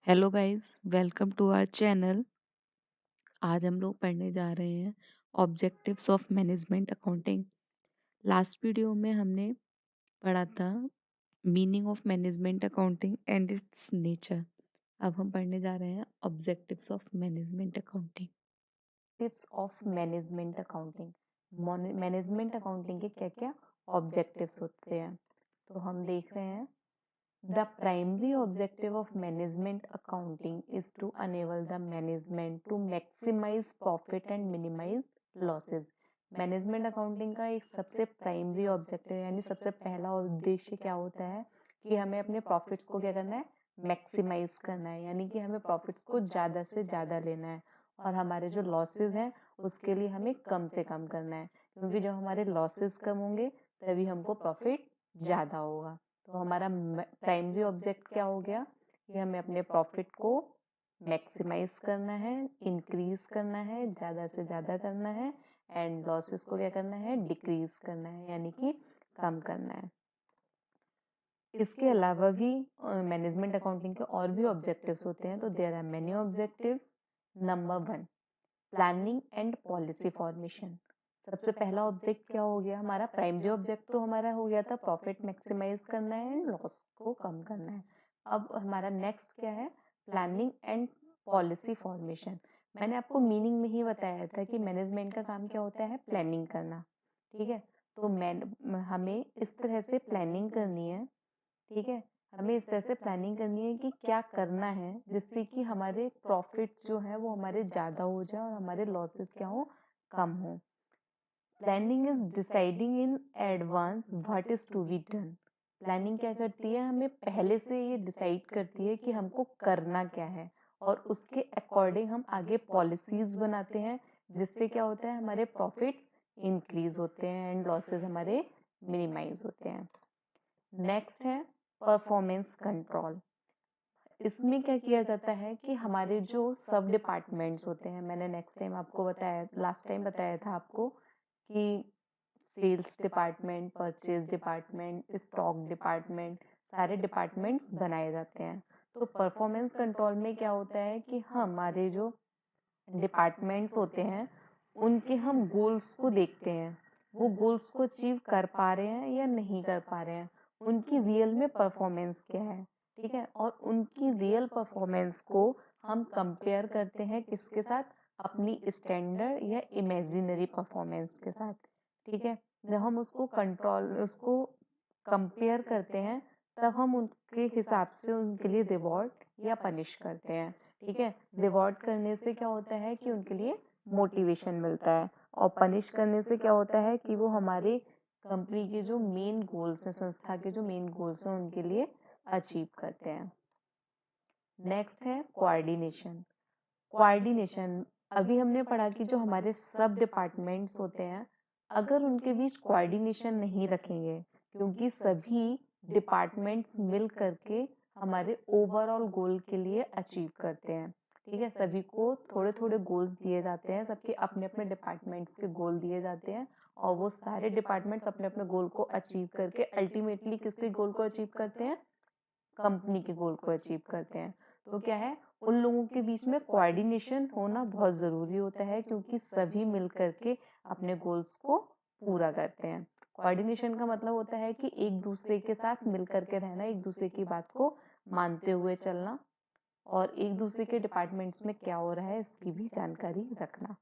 Hello guys, welcome to our channel. आज हम लोग पढ़ने जा रहे हैं objectives of management accounting. Last video में हमने पढ़ा था meaning of management accounting and its nature. अब हम पढ़ने जा रहे हैं objectives of management accounting. Objectives of management accounting. Management accounting के क्या क्या ऑब्जेक्टिव्स होते हैं, तो हम देख रहे हैं। The primary objective of management accounting is to enable the management to maximise profit and minimise losses. Management accounting का एक सबसे प्राइमरी ऑब्जेक्टिव यानी सबसे पहला उद्देश्य क्या होता है कि हमें अपने प्रॉफिट्स को क्या करना है, मैक्सिमाइज करना है, यानी कि हमें प्रॉफिट्स को ज़्यादा से ज़्यादा लेना है और हमारे जो लॉसेस हैं उसके लिए हमें कम से कम करना है, क्योंकि जब हमारे लॉसेस कम होंगे तभी हमको प्रॉफिट ज़्यादा होगा। तो हमारा प्राइमरी ऑब्जेक्ट क्या हो गया कि हमें अपने प्रॉफिट को मैक्सिमाइज करना है, इंक्रीज करना है, ज़्यादा से ज़्यादा करना है, एंड लॉसेस को क्या करना है, डिक्रीज करना है, यानी कि कम करना है। इसके अलावा भी मैनेजमेंट अकाउंटिंग के और भी ऑब्जेक्टिव्स होते हैं, तो there are many objectives. Number 1, planning and policy formation. सबसे पहला ऑब्जेक्ट क्या हो गया हमारा, प्राइमरी ऑब्जेक्ट तो हमारा हो गया था प्रॉफिट मैक्सिमाइज करना है एंड लॉस को कम करना है। अब हमारा नेक्स्ट क्या है, प्लानिंग एंड पॉलिसी फॉर्मेशन। मैंने आपको मीनिंग में ही बताया था कि मैनेजमेंट का काम क्या होता है, प्लानिंग करना। ठीक है, तो हमें इस तरह से प्लानिंग करनी है। ठीक है, हमें इस तरह से प्लानिंग करनी है कि क्या करना है जिससे कि हमारे प्रॉफिट जो है वो हमारे ज़्यादा हो जाए और हमारे लॉसेस क्या हो, कम हो। Planning is deciding in advance what is to be done. Planning क्या करती है, हमें पहले से ये डिसाइड करती है कि हमको करना क्या है और उसके अकॉर्डिंग हम आगे पॉलिसीज बनाते हैं, जिससे क्या होता है, हमारे प्रॉफिट्स इंक्रीज होते हैं एंड लॉसेस हमारे मिनिमाइज होते हैं। नेक्स्ट है परफॉर्मेंस कंट्रोल। इसमें क्या किया जाता है कि हमारे जो सब डिपार्टमेंट्स होते हैं, मैंने नेक्स्ट टाइम आपको बताया, लास्ट टाइम बताया था आपको कि sales department, purchase department, stock department, सारे डिपार्टमेंट्स बनाए जाते हैं। तो परफॉर्मेंस कंट्रोल में क्या होता है कि हमारे जो डिपार्टमेंट्स होते हैं उनके हम गोल्स को देखते हैं, वो गोल्स को अचीव कर पा रहे हैं या नहीं कर पा रहे हैं, उनकी रियल में परफॉर्मेंस क्या है। ठीक है, और उनकी रियल परफॉर्मेंस को हम कंपेयर करते हैं किसके साथ, अपनी स्टैंडर्ड या इमेजिनरी परफॉर्मेंस के साथ। ठीक है, जब हम उसको कंपेयर करते हैं तब हम उनके हिसाब से उनके लिए रिवॉर्ड या पनिश करते हैं। ठीक है, रिवॉर्ड करने से क्या होता है कि उनके लिए मोटिवेशन मिलता है, और पनिश करने से क्या होता है कि वो हमारे कंपनी के जो मेन गोल्स हैं, संस्था के जो मेन गोल्स हैं उनके लिए अचीव करते हैं। नेक्स्ट है कोऑर्डिनेशन। कोऑर्डिनेशन, अभी हमने पढ़ा कि जो हमारे सब डिपार्टमेंट्स होते हैं, अगर उनके बीच कोऑर्डिनेशन नहीं रखेंगे, क्योंकि सभी डिपार्टमेंट्स मिल करके हमारे ओवरऑल गोल के लिए अचीव करते हैं। ठीक है, सभी को थोड़े थोड़े गोल्स दिए जाते हैं, सबके अपने अपने डिपार्टमेंट्स के गोल दिए जाते हैं, और वो सारे डिपार्टमेंट्स अपने अपने गोल को अचीव करके अल्टीमेटली किसके गोल को अचीव करते हैं, कंपनी के गोल को अचीव करते हैं। तो क्या है, उन लोगों के बीच में कोऑर्डिनेशन होना बहुत ज़रूरी होता है, क्योंकि सभी मिल करके अपने गोल्स को पूरा करते हैं। कोऑर्डिनेशन का मतलब होता है कि एक दूसरे के साथ मिल करके रहना, एक दूसरे की बात को मानते हुए चलना, और एक दूसरे के डिपार्टमेंट्स में क्या हो रहा है इसकी भी जानकारी रखना।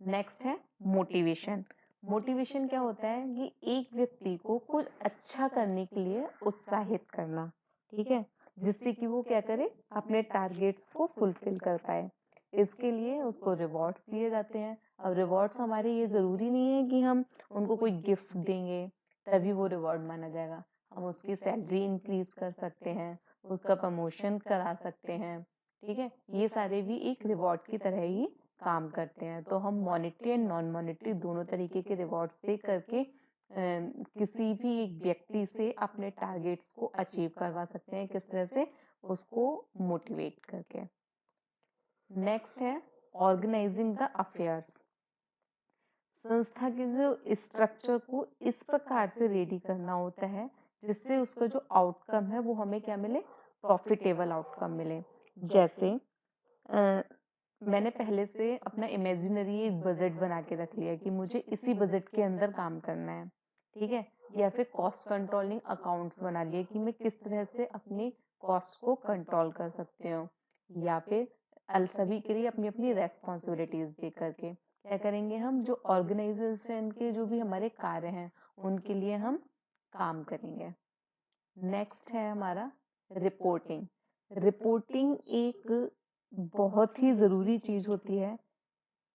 नेक्स्ट है मोटिवेशन। मोटिवेशन क्या होता है कि एक व्यक्ति को कुछ अच्छा करने के लिए उत्साहित करना। ठीक है, जिससे कि वो क्या करे, अपने टारगेट्स को फुलफिल कर पाए। इसके लिए उसको रिवॉर्ड्स दिए जाते हैं। अब रिवॉर्ड्स हमारे ये ज़रूरी नहीं है कि हम उनको कोई गिफ्ट देंगे तभी वो रिवॉर्ड माना जाएगा। हम उसकी सैलरी इंक्रीज कर सकते हैं, उसका प्रमोशन करा सकते हैं। ठीक है, ये सारे भी एक रिवॉर्ड की तरह ही काम करते हैं। तो हम मॉनेटरी एंड नॉन मॉनेटरी दोनों तरीके के रिवॉर्ड्स दे करके किसी भी एक व्यक्ति से अपने टारगेट्स को अचीव करवा सकते हैं। किस तरह से, उसको मोटिवेट करके। नेक्स्ट है ऑर्गेनाइजिंग द अफेयर्स। संस्था के जो स्ट्रक्चर को इस प्रकार से रेडी करना होता है जिससे उसका जो आउटकम है वो हमें क्या मिले, प्रॉफिटेबल आउटकम मिले। जैसे मैंने पहले से अपना इमेजिनरी एक बजट बना के रख लिया कि मुझे इसी बजट के अंदर काम करना है, ठीक है। या फिर कॉस्ट कंट्रोलिंग अकाउंट्स बना लिए कि मैं किस तरह से अपने कॉस्ट को कंट्रोल कर सकती हूँ। या फिर सभी के लिए अपनी अपनी रेस्पॉन्सिबिलिटीज दे करके क्या करेंगे, हम जो ऑर्गेनाइजेशन के जो भी हमारे कार्य हैं उनके लिए हम काम करेंगे। नेक्स्ट है हमारा रिपोर्टिंग। रिपोर्टिंग एक बहुत ही ज़रूरी चीज़ होती है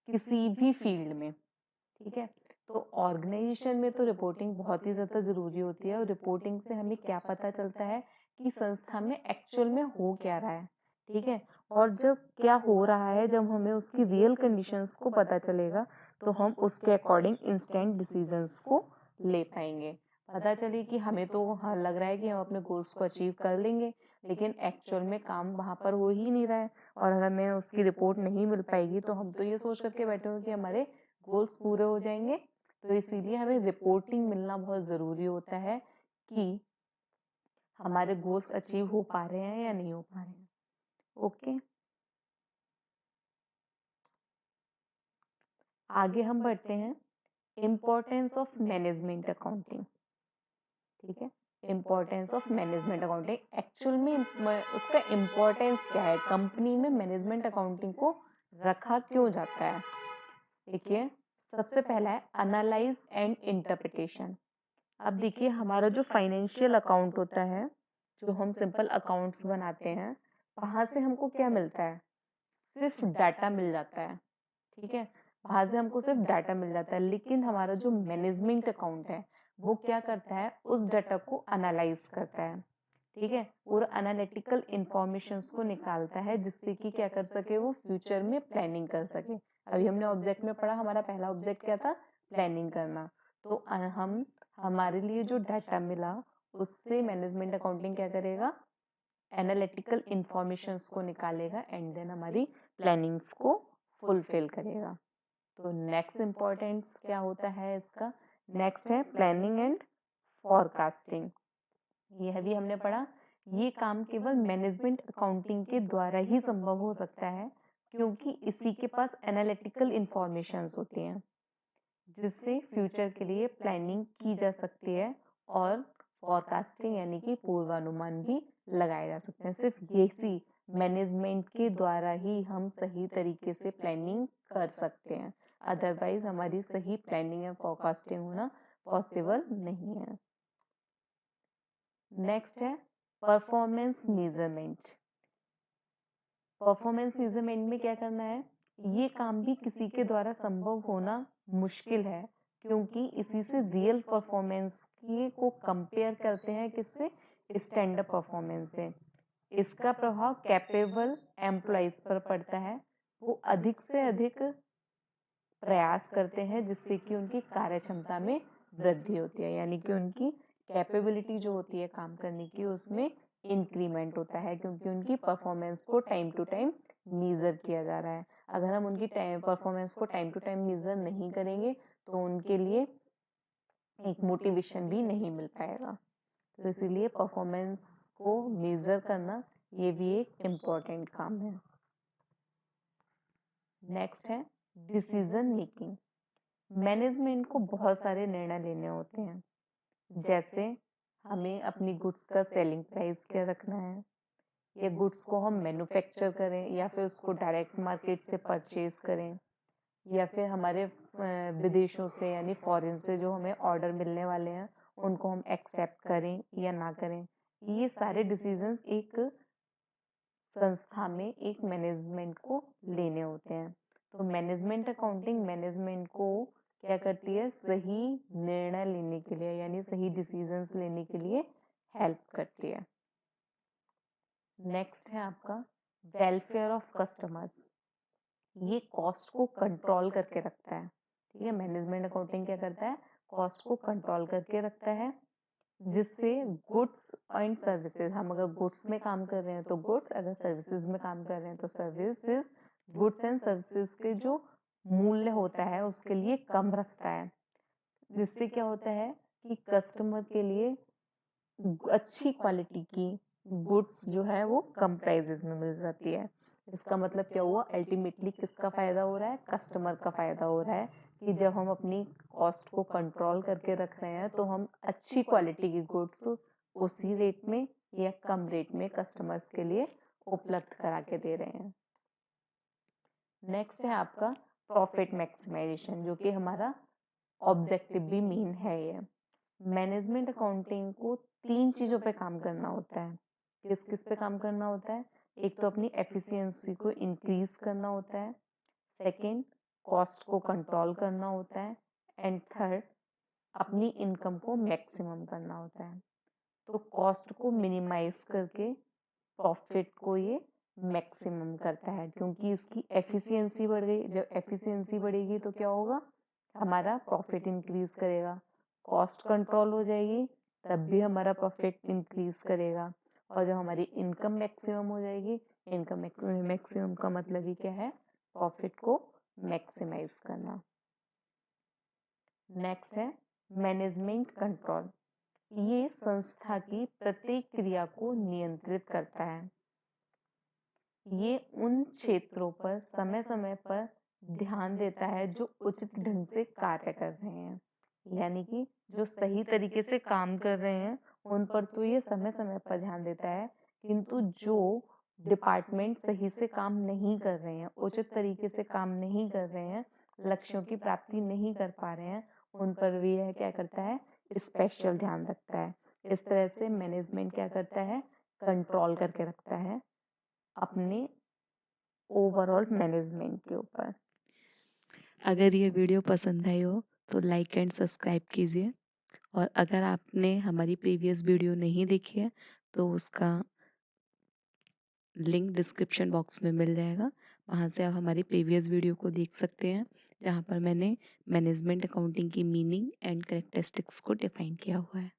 किसी भी फील्ड में, ठीक है। तो ऑर्गेनाइजेशन में तो रिपोर्टिंग बहुत ही ज़्यादा ज़रूरी होती है, और रिपोर्टिंग से हमें क्या पता चलता है कि संस्था में एक्चुअल में हो क्या रहा है, ठीक है। और जब क्या हो रहा है, जब हमें उसकी रियल कंडीशंस को पता चलेगा तो हम उसके अकॉर्डिंग इंस्टेंट डिसीजंस को ले पाएंगे। पता चले कि हमें तो हाँ लग रहा है कि हम अपने गोल्स को अचीव कर लेंगे, लेकिन एक्चुअल में काम वहाँ पर हो ही नहीं रहा है, और हमें उसकी रिपोर्ट नहीं मिल पाएगी तो हम तो ये सोच करके बैठे होंगे कि हमारे गोल्स पूरे हो जाएंगे। तो इसीलिए हमें रिपोर्टिंग मिलना बहुत ज़रूरी होता है कि हमारे गोल्स अचीव हो पा रहे हैं या नहीं हो पा रहे हैं। ओके, आगे हम बढ़ते हैं इम्पोर्टेंस ऑफ मैनेजमेंट अकाउंटिंग, ठीक है। Importance of management accounting actual में उसका इम्पोर्टेंस क्या है, कंपनी में मैनेजमेंट अकाउंटिंग को रखा क्यों जाता है। देखिए, सबसे पहला है एनालाइज एंड इंटरप्रिटेशन। अब देखिए, हमारा जो फाइनेंशियल अकाउंट होता है, जो हम सिंपल अकाउंट्स बनाते हैं, वहां से हमको क्या मिलता है, सिर्फ डाटा मिल जाता है, ठीक है। वहां से हमको सिर्फ डाटा मिल जाता है, लेकिन हमारा जो मैनेजमेंट अकाउंट है वो क्या करता है, उस डाटा को एनालाइज करता है, ठीक है। और एनालिटिकल इंफॉर्मेशंस को निकालता है जिससे कि क्या कर सके, वो फ्यूचर में प्लानिंग कर सके। अभी हमने ऑब्जेक्ट में पढ़ा, हमारा पहला ऑब्जेक्ट क्या था, प्लानिंग करना। तो हम हमारे लिए जो डाटा मिला उससे मैनेजमेंट अकाउंटिंग क्या करेगा, एनालिटिकल इंफॉर्मेशंस को निकालेगा एंड देन हमारी प्लानिंग्स को फुलफिल करेगा। तो नेक्स्ट इम्पोर्टेंस क्या होता है इसका, नेक्स्ट है प्लानिंग एंड फॉरकास्टिंग। यह भी हमने पढ़ा, ये काम केवल मैनेजमेंट अकाउंटिंग के द्वारा ही संभव हो सकता है, क्योंकि इसी के पास एनालिटिकल इंफॉर्मेशंस होती हैं जिससे फ्यूचर के लिए प्लानिंग की जा सकती है, और फॉरकास्टिंग यानी कि पूर्वानुमान भी लगाए जा सकते हैं। सिर्फ यही मैनेजमेंट के द्वारा ही हम सही तरीके से प्लानिंग कर सकते हैं, अदरवाइज हमारी सही प्लानिंग या फॉरकास्टिंग होना पॉसिबल नहीं है। नेक्स्ट है परफॉर्मेंस मेजरमेंट। परफॉर्मेंस मेजरमेंट में क्या करना है, ये काम भी किसी के द्वारा संभव होना मुश्किल है, क्योंकि इसी से रियल परफॉर्मेंस की को कंपेयर करते हैं किससे, स्टैंडर्ड परफॉर्मेंस से। इसका प्रभाव कैपेबल एम्प्लॉइज पर पड़ता है, वो अधिक से अधिक प्रयास करते हैं जिससे कि उनकी कार्य क्षमता में वृद्धि होती है, यानी कि उनकी कैपेबिलिटी जो होती है काम करने की उसमें इंक्रीमेंट होता है, क्योंकि उनकी परफॉर्मेंस को टाइम टू टाइम मीजर किया जा रहा है। अगर हम उनकी परफॉर्मेंस को टाइम टू टाइम मीजर नहीं करेंगे तो उनके लिए एक मोटिवेशन भी नहीं मिल पाएगा। तो इसीलिए परफॉर्मेंस को मेजर करना ये भी एक इम्पोर्टेंट काम है। नेक्स्ट है डिसीजन मेकिंग। मैनेजमेंट को बहुत सारे निर्णय लेने होते हैं, जैसे हमें अपनी गुड्स का सेलिंग प्राइस क्या रखना है, या गुड्स को हम मैन्युफैक्चर करें या फिर उसको डायरेक्ट मार्केट से परचेज करें, या फिर हमारे विदेशों से यानी फॉरेन से जो हमें ऑर्डर मिलने वाले हैं उनको हम एक्सेप्ट करें या ना करें। ये सारे डिसीजंस एक संस्था में एक मैनेजमेंट को लेने होते हैं। तो मैनेजमेंट अकाउंटिंग मैनेजमेंट को क्या करती है, सही निर्णय लेने के लिए यानी सही डिसीजंस लेने के लिए हेल्प करती है। नेक्स्ट है आपका वेलफेयर ऑफ कस्टमर्स। ये कॉस्ट को कंट्रोल करके रखता है, ठीक है। मैनेजमेंट अकाउंटिंग क्या करता है, कॉस्ट को कंट्रोल करके रखता है, जिससे गुड्स एंड सर्विसेज, हम अगर गुड्स में काम कर रहे हैं तो गुड्स, अगर सर्विसेज में काम कर रहे हैं तो सर्विसेज, गुड्स एंड सर्विसेज के जो मूल्य होता है उसके लिए कम रखता है, जिससे क्या होता है कि कस्टमर के लिए अच्छी क्वालिटी की गुड्स जो है वो कम प्राइजेस में मिल जाती है। इसका मतलब क्या हुआ, अल्टीमेटली किसका फायदा हो रहा है, कस्टमर का फायदा हो रहा है कि जब हम अपनी कॉस्ट को कंट्रोल करके रख रहे हैं तो हम अच्छी क्वालिटी की गुड्स उसी रेट में या कम रेट में कस्टमर्स के लिए उपलब्ध करा के दे रहे हैं। नेक्स्ट है आपका प्रॉफिट मैक्सिमाइजेशन, जो कि हमारा ऑब्जेक्टिव भी मेन है। ये मैनेजमेंट अकाउंटिंग को 3 चीजों पे काम करना होता है। किस किस पे काम करना होता है, एक तो अपनी एफिशिएंसी को इंक्रीज करना होता है, सेकंड कॉस्ट को कंट्रोल करना होता है, एंड थर्ड अपनी इनकम को मैक्सिमम करना होता है। तो कॉस्ट को मिनिमाइज करके प्रॉफिट को ये मैक्सिमम करता है, क्योंकि इसकी एफिशिएंसी बढ़ गई। जब एफिशिएंसी बढ़ेगी तो क्या होगा, हमारा प्रॉफिट इंक्रीज करेगा। कॉस्ट कंट्रोल हो जाएगी तब भी हमारा प्रॉफिट इंक्रीज करेगा। और जब हमारी इनकम मैक्सिमम हो जाएगी, इनकम मैक्सिमम का मतलब ही क्या है, प्रॉफिट को मैक्सिमाइज करना। नेक्स्ट है मैनेजमेंट कंट्रोल। ये संस्था की प्रत्येक क्रिया को नियंत्रित करता है। ये उन क्षेत्रों पर समय समय पर ध्यान देता है जो उचित ढंग से कार्य कर रहे हैं, यानी कि जो सही तरीके से काम कर रहे हैं उन पर तो ये समय समय पर ध्यान देता है, किंतु जो डिपार्टमेंट सही से काम नहीं कर रहे हैं, उचित तरीके से काम नहीं कर रहे हैं, लक्ष्यों की प्राप्ति नहीं कर पा रहे हैं, उन पर भी यह क्या करता है, स्पेशल ध्यान रखता है। इस तरह से मैनेजमेंट क्या करता है, कंट्रोल करके रखता है अपने ओवरऑल मैनेजमेंट के ऊपर। अगर ये वीडियो पसंद आई हो तो लाइक एंड सब्सक्राइब कीजिए, और अगर आपने हमारी प्रीवियस वीडियो नहीं देखी है तो उसका लिंक डिस्क्रिप्शन बॉक्स में मिल जाएगा, वहाँ से आप हमारी प्रीवियस वीडियो को देख सकते हैं, जहाँ पर मैंने मैनेजमेंट अकाउंटिंग की मीनिंग एंड कैरेक्टरिस्टिक्स को डिफाइन किया हुआ है।